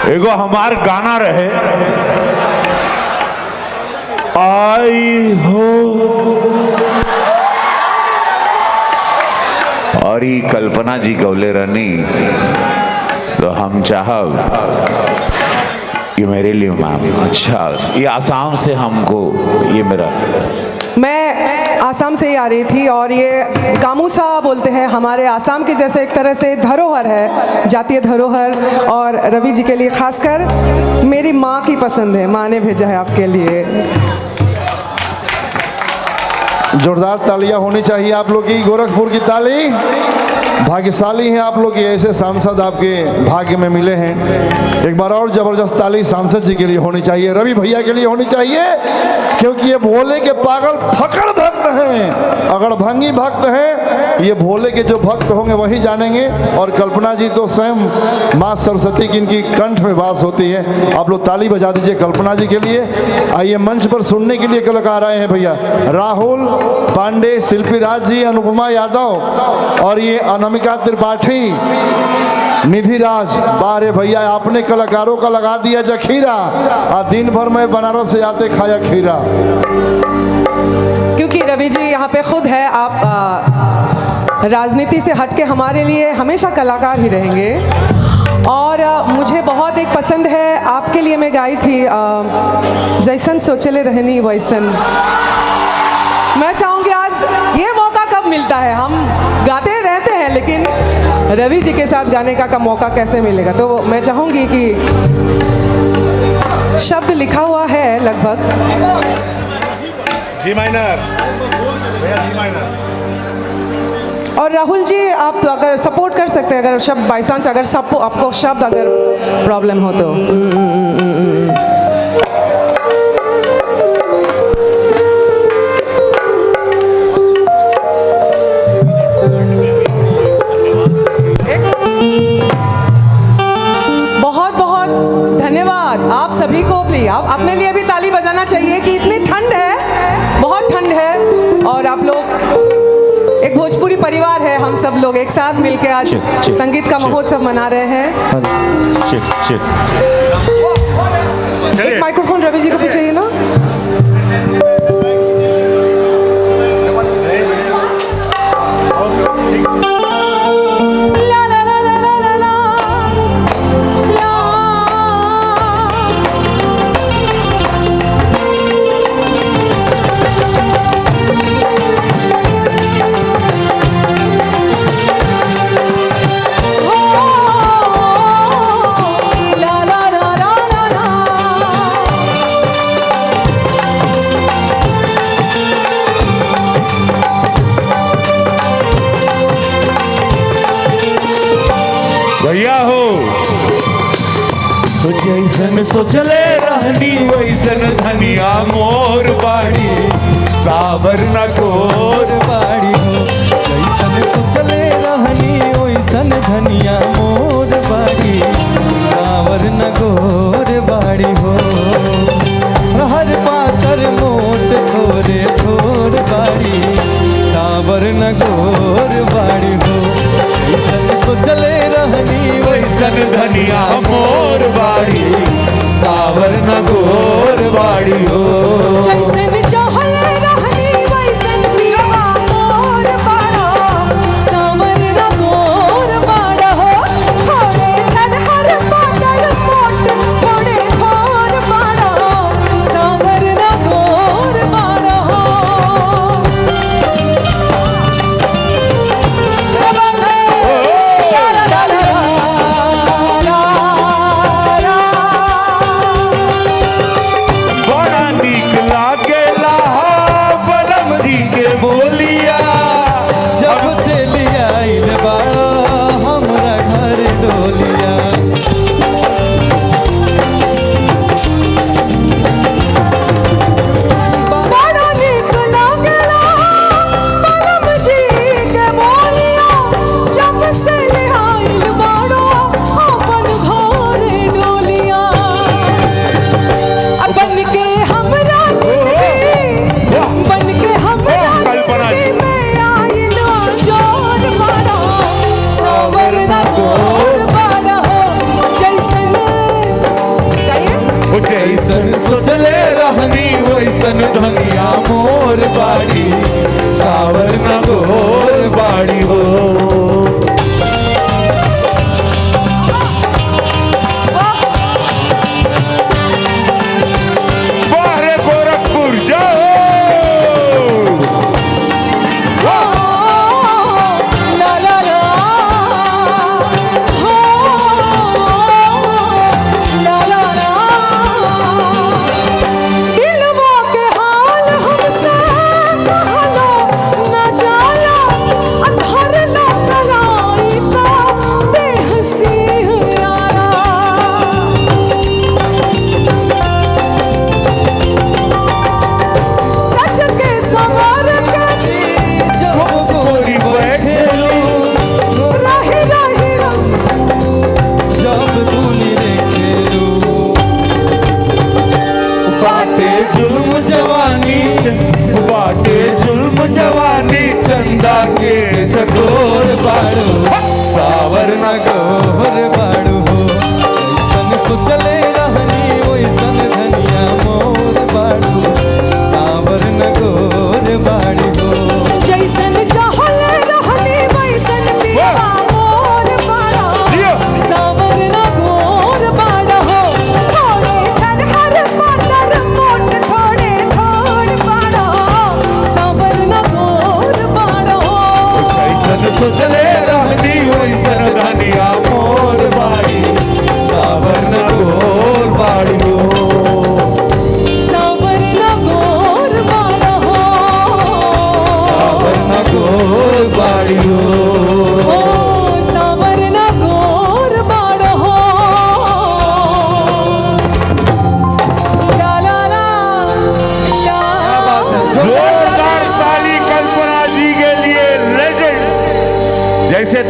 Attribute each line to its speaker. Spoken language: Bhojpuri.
Speaker 1: एगो हमार गाना रहे, आई हो, और ये कल्पना जी गौले रहनी, तो हम चाहब ये मेरे लिए मैम। अच्छा, ये आसाम से हमको, ये मेरा,
Speaker 2: मैं आसाम से ही आ रही थी और ये गामूसा बोलते हैं, हमारे आसाम के जैसे एक तरह से धरोहर है, जातीय धरोहर। और रवि जी के लिए खासकर मेरी माँ की पसंद है, माँ ने भेजा है आपके लिए।
Speaker 3: जोरदार तालियां होनी चाहिए आप लोग की, गोरखपुर की ताली। भाग्यशाली हैं आप लोग, ऐसे सांसद आपके भाग्य में मिले हैं। एक बार और जबरदस्त ताली सांसद जी के लिए होनी चाहिए, रवि भैया के लिए होनी चाहिए, क्योंकि ये भोले के पागल फकड़ भक्त हैं, अगड़भंगी भक्त हैं। ये भोले के जो भक्त होंगे वही जानेंगे। और कल्पना जी तो स्वयं माँ सरस्वती की इनकी कंठ में वास होती है। आप लोग ताली बजा दीजिए कल्पना जी के लिए। आइए मंच पर सुनने के लिए कलाकार आए हैं भैया, राहुल पांडे, शिल्पी राज जी, अनुपमा यादव और ये अनामिका त्रिपाठी, निधि राज। बारे भैया, आपने कलाकारों का लगा दिया जखीरा, और दिन भर में बनारस से आते खाया खीरा।
Speaker 2: क्योंकि रवि जी यहाँ पे खुद है, आप राजनीति से हटके हमारे लिए हमेशा कलाकार ही रहेंगे। और मुझे बहुत एक पसंद है, आपके लिए मैं गाई थी जैसन सोचले रहनी वैसन। मैं चाहूँगी आज ये मौका कब मिलता है, हम गाते रहते हैं लेकिन रवि जी के साथ गाने का मौका कैसे मिलेगा। तो मैं चाहूँगी कि शब्द लिखा हुआ है लगभग
Speaker 4: जी माइनर, जी माइनर।
Speaker 2: और राहुल जी आप तो अगर सपोर्ट कर सकते हैं, अगर शब्द बाई चांस अगर आपको शब्द अगर प्रॉब्लम हो तो। बहुत बहुत धन्यवाद आप सभी को। प्लीज आप अपने लिए भी ताली बजाना चाहिए कि इतनी ठंड है, बहुत ठंड है। और आप लोग एक भोजपुरी परिवार है, हम सब लोग एक साथ मिलकर आज संगीत का महोत्सव मना रहे हैं। एक माइक्रोफोन रवि जी को भी चाहिए ना।
Speaker 1: भैया हो, तो जैसन सोचले रहनी वैसन धनिया मोर बाड़ी, सावर न गोर बाड़ी हो।
Speaker 5: जैसन सोचले रहनी वैसन धनिया मोर बाड़ी, सावर न गोर बाड़ी हो। हर पातर मोट थोरे थोर बाड़ी, सावर न गोर बाड़ी हो। जैसन सोचले रहनी
Speaker 1: वैसन धनिया मोर बाड़ी, सावर न गोर बाड़ी हो।
Speaker 2: जैसन चाहले रहनी वैसन पियवा मोर बाड़ा, सावर न गोर बाड़ा हो। थोड़े छरहर पातर मोट थोड़े थोर बाड़ा, सावर न गोर बाड़ा हो।
Speaker 5: सोचले रहनी वैसन धनिया मोर बाड़ी सावर न गोर बाड़ी हो
Speaker 1: बाहर गोरखपुर जाओ
Speaker 2: ला ला ला हो ला ला ला दिलवा के हाल हमसे कहलो न जाला अंधर ला कराई का बेहसी यारा सच के सवार के
Speaker 5: जब गोरी बैठेलू
Speaker 2: रही रही
Speaker 5: जब तूनी देखेलू बाटे जुल्म जवानी बाटे जुल्म जवानी चंदा के चकोर बाड़ू सावर न गोर बाड़ू हो ऐसन सोचले रहनी वैसन धनिया मोर बाड़ू सावर न गोर बाड़ी हो
Speaker 2: जैसन चाहल रहनी वैसन पीवा मोर बाड़ा सावर न गोर बाड़ा हो थोड़े झरहर पातर मोट थोड़े थोड़ बाड़ा सावर न गोर बाड़ा हो
Speaker 5: ऐसन सोचले रहनी वैसन धनिया मोर बाड़ी सावर न गोर बाड़ी हो
Speaker 2: सावर न गोर बाड़ा हो
Speaker 5: सावर न गोर बाड़ी हो
Speaker 2: ओ सावर न गोर बाड़ा हो ला ला ला ला
Speaker 1: जोरदार ताली कल्पना जी के लिए लेजेंड जैसे